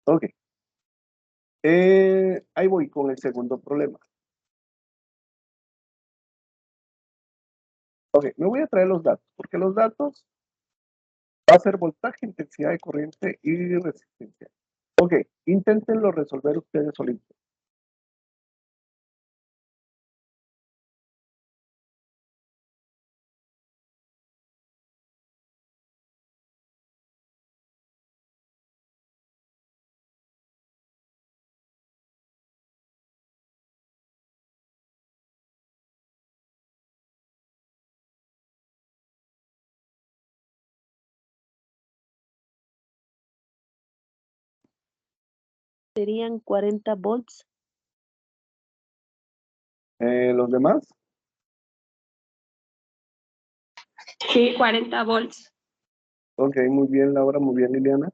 Ok. Ahí voy con el segundo problema. Ok, me voy a traer los datos, porque los datos va a ser voltaje, intensidad de corriente y resistencia. Ok, inténtenlo resolver ustedes solitos. Serían 40 volts. ¿Los demás? Sí, 40 volts. Ok, muy bien, Laura, muy bien, Liliana.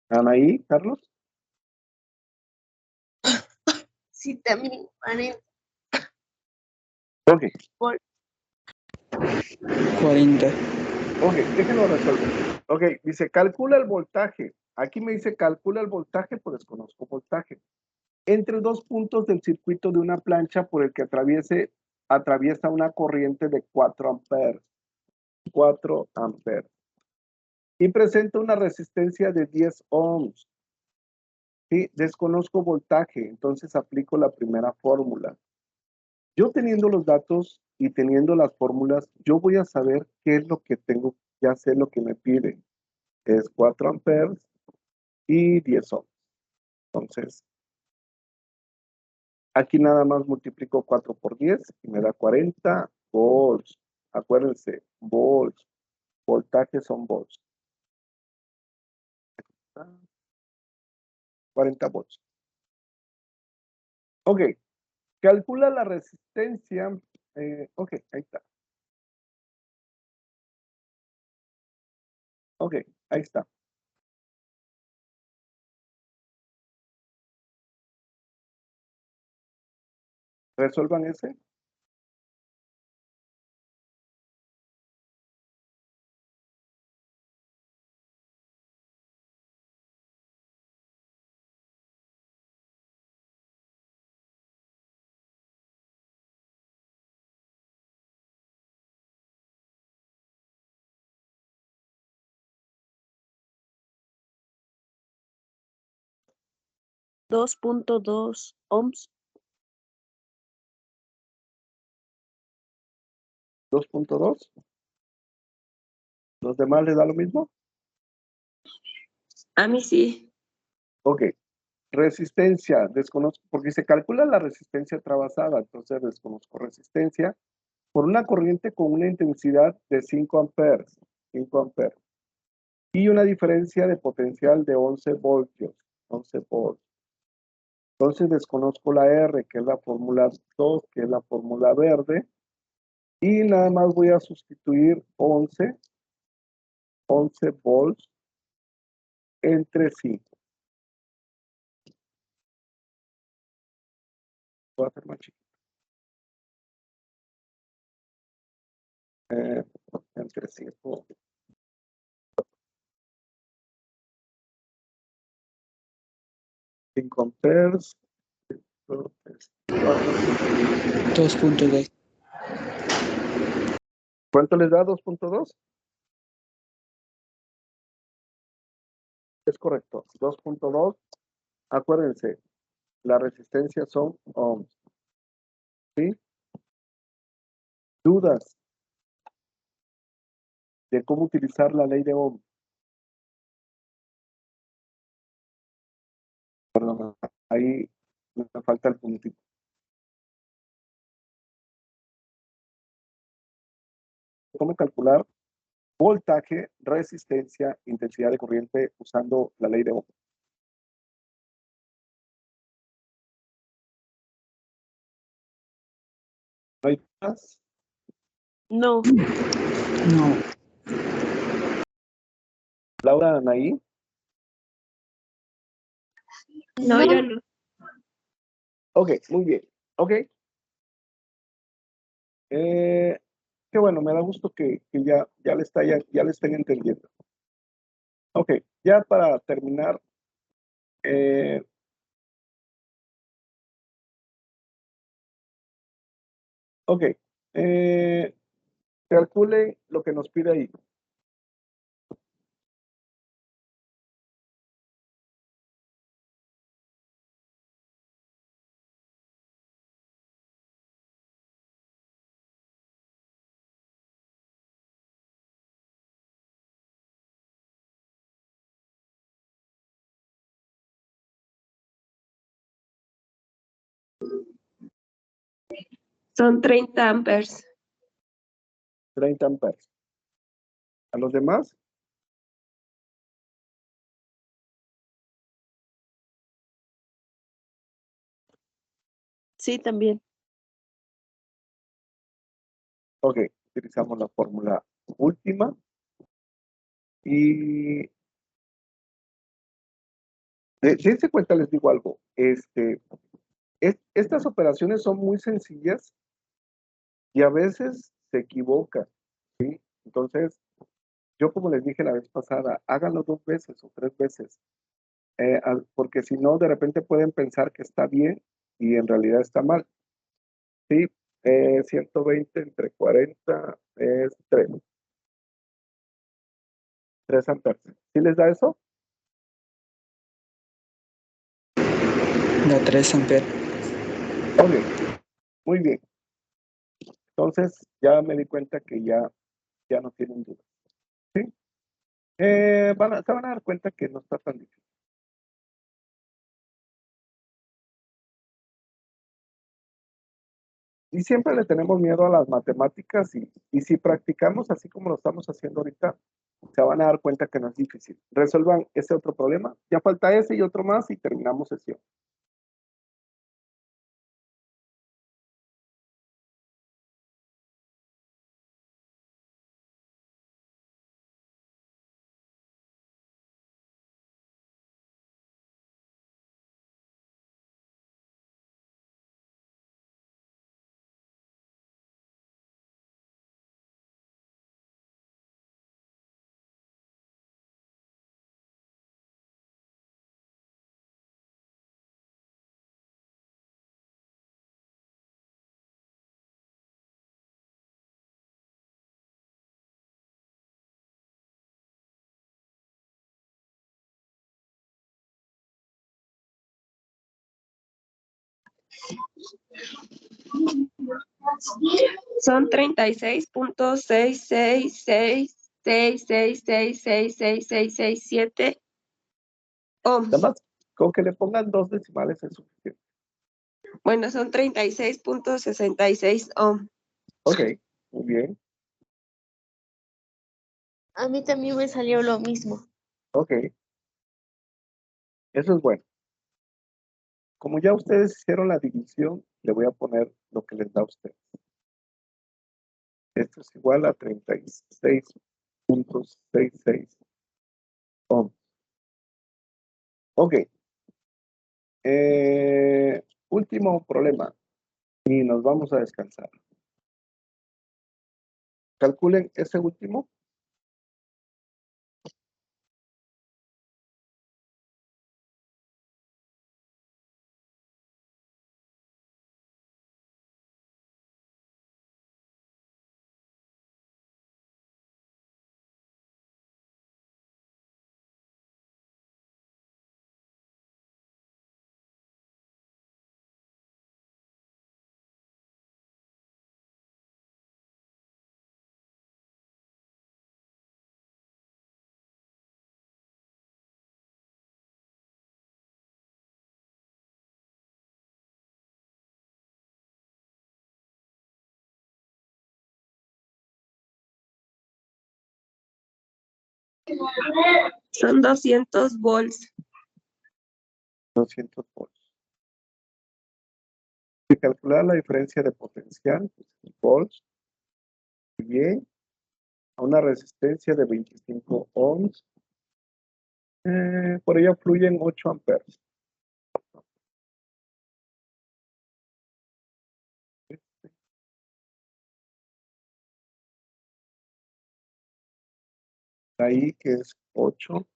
Anaí, Carlos. Sí, también 40 Ok, volts. 40. ok, déjenlo resolver. Ok, dice, calcula el voltaje. Aquí me dice, calcula el voltaje, pues desconozco voltaje. Entre dos puntos del circuito de una plancha por el que atraviesa una corriente de 4 amperes. 4 amperes. Y presenta una resistencia de 10 ohms. ¿Sí? Desconozco voltaje, entonces aplico la primera fórmula. Yo teniendo los datos y teniendo las fórmulas, yo voy a saber qué es lo que tengo, ya sé lo que me pide. Es 4 amperes y 10 ohms. Entonces, aquí nada más multiplico 4 por 10 y me da 40 volts. Acuérdense, volts. Voltaje son volts. 40 volts. Ok. Calcula la resistencia. Ok, ahí está. Ok, ahí está. Resuelvan ese. $2.2 ohms. 2.2. ¿Los demás les da lo mismo? A mí sí. Ok. Resistencia, desconozco, porque se calcula la resistencia trabajada, entonces desconozco resistencia por una corriente con una intensidad de 5 amperes, 5 amperes, y una diferencia de potencial de 11 voltios, 11 voltios. Entonces desconozco la R, que es la fórmula 2, que es la fórmula verde, y nada más voy a sustituir 11 volts entre 5. Voy a hacer más chiquito. Entre 5. 5 amperes. 2.2. ¿Cuánto les da 2.2? Es correcto, 2.2. Acuérdense, la resistencia son ohms. ¿Sí? ¿Dudas de cómo utilizar la ley de Ohm? Perdón, ahí me falta el puntito. ¿Cómo calcular voltaje, resistencia, intensidad de corriente usando la ley de Ohm? ¿No hay más? No. No. Laura, Anaí. No, yo no. Ok, muy bien. Ok. Qué bueno, me da gusto que ya le estén entendiendo. Ok, ya para terminar, ok, calcule lo que nos pide ahí. Son 30 amperes. 30 amperes. ¿A los demás? Sí, también. Ok, utilizamos la fórmula última. Y dense cuenta, les digo algo. Estas operaciones son muy sencillas y a veces se equivocan, ¿sí? Entonces, yo como les dije la vez pasada, háganlo 2 veces o 3 veces, porque si no, de repente pueden pensar que está bien y en realidad está mal, ¿sí? 120 entre 40 es 3 amperes. ¿Sí les da eso? Da 3 amperes. Ok, muy bien. Entonces, ya me di cuenta que ya no tienen duda, ¿sí? Se van a dar cuenta que no está tan difícil. Y siempre le tenemos miedo a las matemáticas y si practicamos así como lo estamos haciendo ahorita, se van a dar cuenta que no es difícil. Resuelvan ese otro problema. Ya falta ese y otro más y terminamos sesión. Son 36.66666666667 ohms. Nada más, con que le pongan 2 decimales es suficiente. Bueno, son 36.66 ohms. Ok, muy bien. A mí también me salió lo mismo. Ok. Eso es bueno. Como ya ustedes hicieron la división, le voy a poner lo que les da a ustedes. Esto es igual a 36.66 ohms. Ok. Último problema. Y nos vamos a descansar. Calculen ese último. Son 200 volts. 200 volts. Y calcular la diferencia de potencial, volts, bien, a una resistencia de 25 ohms. Por ella fluyen 8 amperes. Ahí que es 8.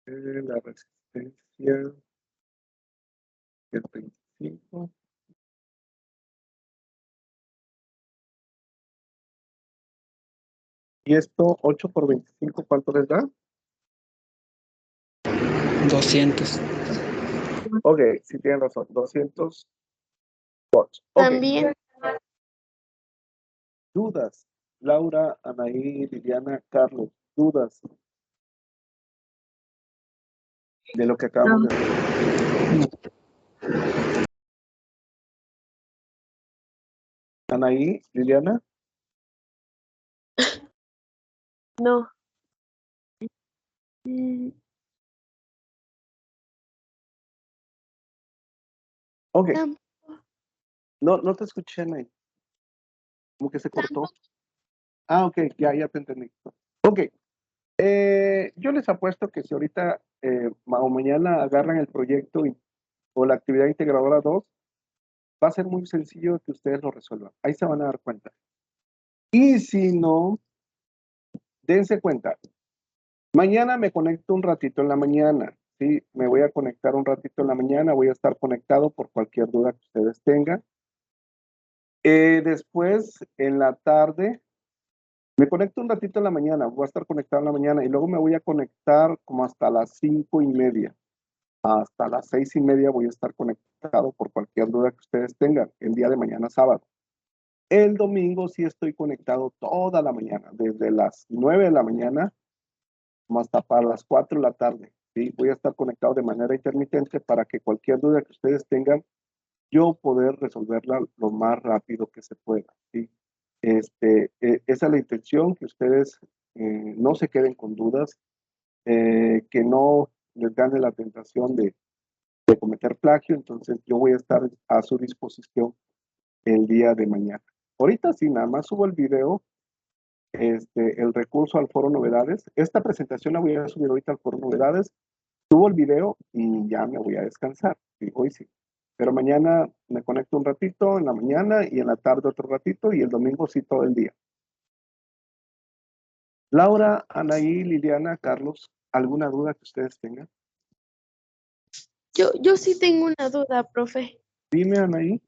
La resistencia es 25. Y esto, 8 por 25, ¿cuánto les da? 200. Ok, sí tienen razón, 200 volts. Ok, También, dudas. Laura, Anaí, Liliana, Carlos, dudas de lo que acabamos de hacer. Anaí, Liliana, No, mm, ok, tam- no te escuché, Anaí, como que se cortó. Ah, ok, ya te entendí. Ok, yo les apuesto que si ahorita o mañana agarran el proyecto o la actividad integradora 2, va a ser muy sencillo que ustedes lo resuelvan. Ahí se van a dar cuenta. Y si no, dense cuenta. Mañana me conecto un ratito en la mañana, ¿sí? Me voy a conectar un ratito en la mañana, voy a estar conectado por cualquier duda que ustedes tengan. Después, en la tarde, me conecto un ratito en la mañana, voy a estar conectado en la mañana y luego me voy a conectar como hasta las 5:30. Hasta las 6:30 voy a estar conectado por cualquier duda que ustedes tengan el día de mañana sábado. El domingo sí estoy conectado toda la mañana, desde las 9 de la mañana como hasta para las 4 de la tarde. ¿Sí? Voy a estar conectado de manera intermitente para que cualquier duda que ustedes tengan, yo poder resolverla lo más rápido que se pueda. ¿Sí? Esa es la intención, que ustedes no se queden con dudas, que no les gane la tentación de cometer plagio. Entonces yo voy a estar a su disposición el día de mañana. Ahorita sí, nada más subo el video, el recurso al foro novedades. Esta presentación la voy a subir ahorita al foro novedades, subo el video y ya me voy a descansar. Sí, hoy sí. Pero mañana me conecto un ratito, en la mañana y en la tarde otro ratito, y el domingo sí todo el día. Laura, Anaí, Liliana, Carlos, ¿alguna duda que ustedes tengan? yo sí tengo una duda, profe. Dime, Anaí.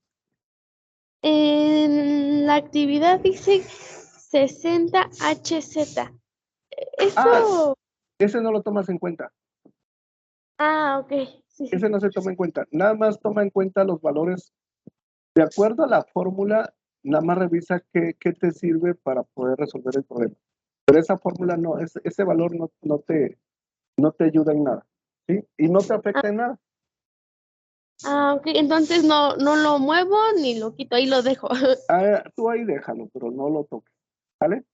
En la actividad dice 60 HZ. Eso. Ese no lo tomas en cuenta. Ok. Sí, sí. Ese no se toma en cuenta. Nada más toma en cuenta los valores. De acuerdo a la fórmula, nada más revisa qué te sirve para poder resolver el problema. Pero esa fórmula no, ese valor no te ayuda en nada, ¿sí? Y no te afecta en nada. Ok. Entonces no lo muevo ni lo quito, ahí lo dejo. Tú ahí déjalo, pero no lo toques, ¿vale?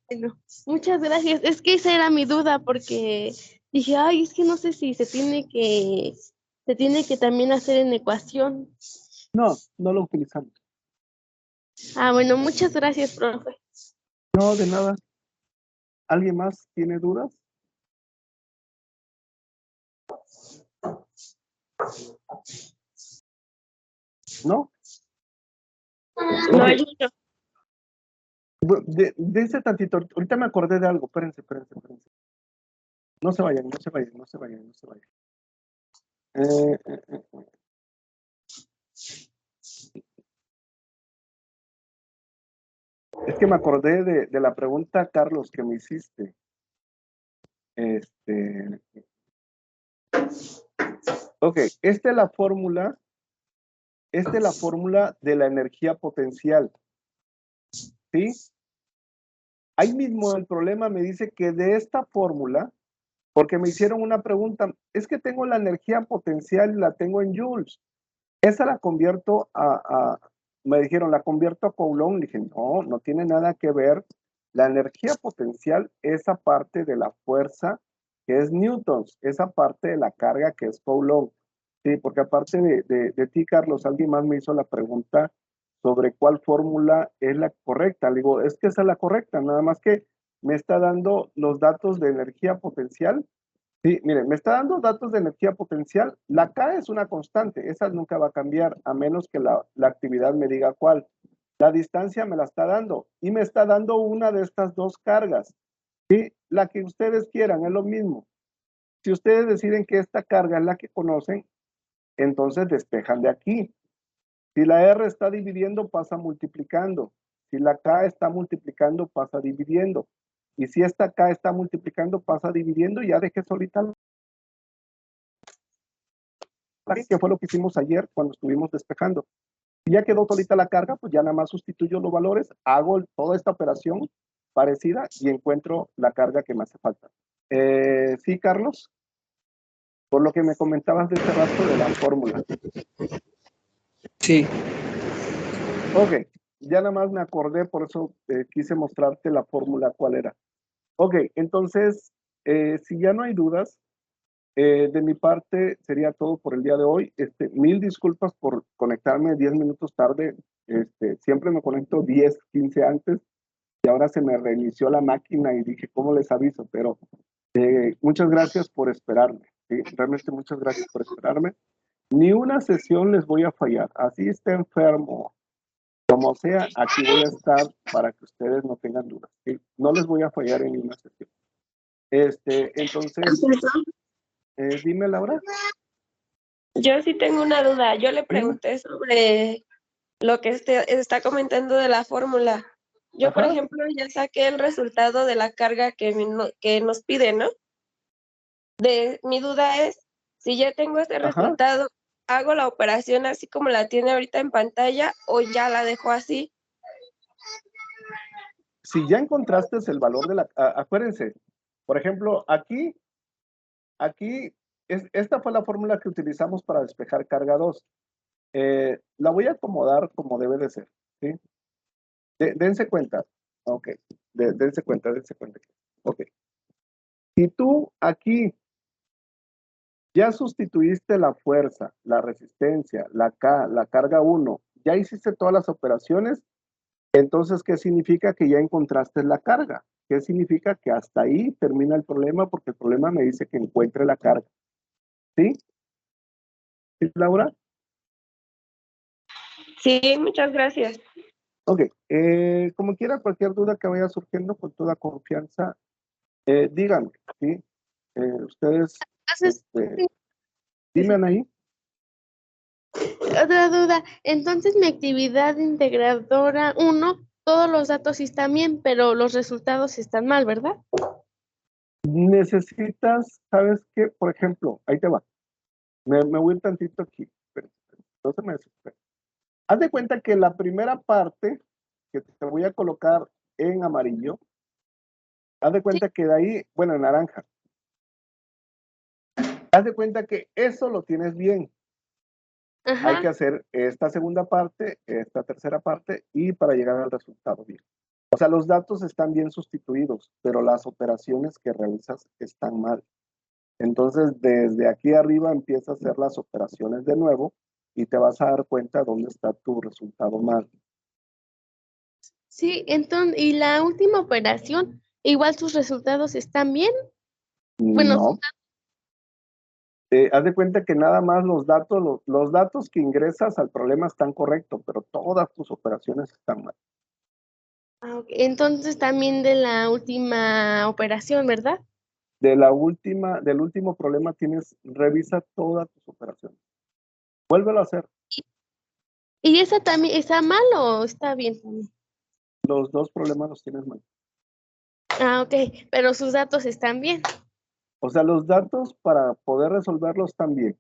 Bueno. Muchas gracias. Es que esa era mi duda porque dije, ay, es que no sé si se tiene que también hacer en ecuación. No lo utilizamos. Bueno, muchas gracias, profe. No, de nada. ¿Alguien más tiene dudas? ¿No? No, Ok. yo no. Dense tantito, ahorita me acordé de algo, espérense. No se vayan. Es que me acordé de la pregunta, Carlos, que me hiciste. Ok, esta es la fórmula de la energía potencial, ¿sí? Ahí mismo el problema me dice que de esta fórmula, porque me hicieron una pregunta, es que tengo la energía potencial y la tengo en joules. Esa la convierto me dijeron, la convierto a Coulomb. Le dije, no tiene nada que ver. La energía potencial, esa parte de la fuerza que es newtons, esa parte de la carga que es Coulomb. Sí, porque aparte de ti, Carlos, alguien más me hizo la pregunta sobre cuál fórmula es la correcta. Le digo, es que esa es la correcta, nada más que me está dando los datos de energía potencial. Sí, miren, me está dando datos de energía potencial. La K es una constante, esa nunca va a cambiar, a menos que la actividad me diga cuál. La distancia me la está dando y me está dando una de estas dos cargas. ¿Sí? La que ustedes quieran, es lo mismo. Si ustedes deciden que esta carga es la que conocen, entonces despejan de aquí. Si la R está dividiendo, pasa multiplicando. Si la K está multiplicando, pasa dividiendo. Y si esta K está multiplicando, pasa dividiendo y ya dejé solita la, que fue lo que hicimos ayer cuando estuvimos despejando. Si ya quedó solita la carga, pues ya nada más sustituyo los valores, hago toda esta operación parecida y encuentro la carga que me hace falta. Sí, Carlos, por lo que me comentabas de este rato de la fórmula. Sí. Ok, ya nada más me acordé, por eso quise mostrarte la fórmula cuál era. Ok, entonces, si ya no hay dudas, de mi parte sería todo por el día de hoy. Mil disculpas por conectarme 10 minutos tarde. Siempre me conecto 10, 15 antes y ahora se me reinició la máquina y dije, ¿cómo les aviso? Pero muchas gracias por esperarme. ¿Sí? Realmente muchas gracias por esperarme. Ni una sesión les voy a fallar. Así esté enfermo, como sea, aquí voy a estar para que ustedes no tengan dudas. ¿Sí? No les voy a fallar en ninguna sesión. Entonces, dime, Laura. Yo sí tengo una duda. Yo le pregunté sobre lo que está comentando de la fórmula. Yo, por Ajá. ejemplo, ya saqué el resultado de la carga que nos pide, ¿no? Mi duda es, si ya tengo este resultado, ¿hago la operación así como la tiene ahorita en pantalla o ya la dejo así? Si ya encontraste el valor de la... acuérdense, por ejemplo, aquí, esta fue la fórmula que utilizamos para despejar carga 2. La voy a acomodar como debe de ser, ¿sí? Dense cuenta. Ok, dense cuenta. Ok. Si tú aquí ya sustituiste la fuerza, la resistencia, la K, la carga 1, ya hiciste todas las operaciones, entonces, ¿qué significa? Que ya encontraste la carga. ¿Qué significa? Que hasta ahí termina el problema, porque el problema me dice que encuentre la carga. ¿Sí? ¿Sí, Laura? Sí, muchas gracias. Ok. Como quiera, cualquier duda que vaya surgiendo, con toda confianza, díganme, ¿sí? Ustedes, Entonces, dime, Anaí. otra duda. Entonces, mi actividad integradora 1, todos los datos sí están bien, pero los resultados están mal, ¿verdad? necesitas, ¿sabes qué? Por ejemplo, ahí te va. Me voy a ir tantito aquí. Pero no se me desespera. Haz de cuenta que la primera parte que te voy a colocar en amarillo, haz de cuenta que de ahí, bueno, en naranja. Haz de cuenta que eso lo tienes bien. Ajá. Hay que hacer esta segunda parte, esta tercera parte y para llegar al resultado bien. O sea, los datos están bien sustituidos, pero las operaciones que realizas están mal. Entonces, desde aquí arriba empieza a hacer las operaciones de nuevo y te vas a dar cuenta dónde está tu resultado mal. Sí, entonces, y la última operación, igual sus resultados están bien. Bueno, No. Haz de cuenta que nada más los datos que ingresas al problema están correctos, pero todas tus operaciones están mal. ok, entonces también de la última operación, ¿verdad? Del último problema revisa todas tus operaciones. Vuélvelo a hacer. ¿Y esa también está mal o está bien también? Los dos problemas los tienes mal. Ah, ok, pero sus datos están bien. O sea, los datos para poder resolverlos están bien,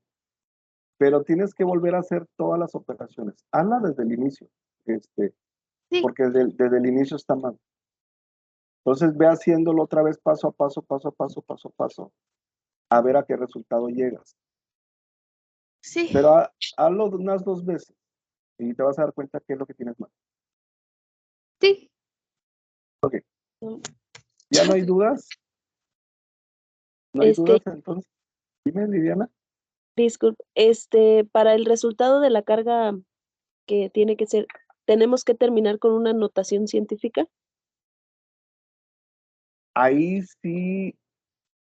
pero tienes que volver a hacer todas las operaciones. Hazla desde el inicio, Sí, porque desde el inicio está mal. Entonces ve haciéndolo otra vez paso a paso, a ver a qué resultado llegas. sí, Pero hazlo unas 2 veces y te vas a dar cuenta qué es lo que tienes mal. sí. Ok. ¿Ya no hay dudas? ¿No hay dudas entonces? Dime, Liliana. Disculpe, para el resultado de la carga que tiene que ser, ¿tenemos que terminar con una notación científica? Ahí sí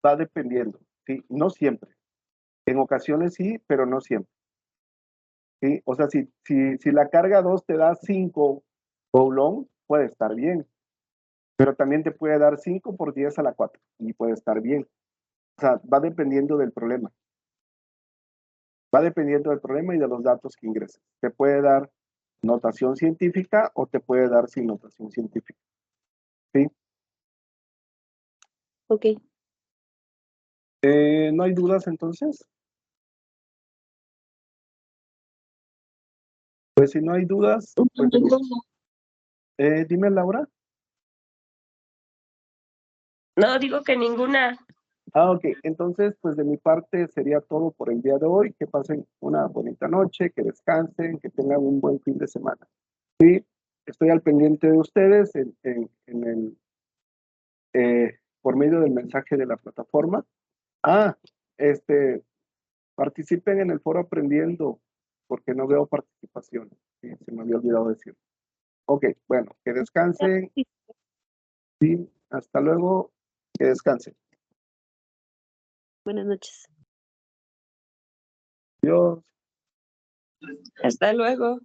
va dependiendo, ¿sí? No siempre. En ocasiones sí, pero no siempre. ¿Sí? O sea, si la carga 2 te da 5 Boulogne, puede estar bien. Pero también te puede dar 5 por 10 a la 4 y puede estar bien. O sea, va dependiendo del problema. Va dependiendo del problema y de los datos que ingreses. Te puede dar notación científica o te puede dar sin notación científica. ¿Sí? Ok. ¿No hay dudas entonces? Pues si no hay dudas, pues dime, Laura. No, digo que ninguna. Ok, entonces pues de mi parte sería todo por el día de hoy. Que pasen una bonita noche, que descansen, que tengan un buen fin de semana. Sí, estoy al pendiente de ustedes por medio del mensaje de la plataforma. Ah, participen en el foro aprendiendo, porque no veo participación. Sí, se me había olvidado decir. Ok, bueno, que descansen. Sí, hasta luego. Que descansen. Buenas noches. Adiós. Hasta luego.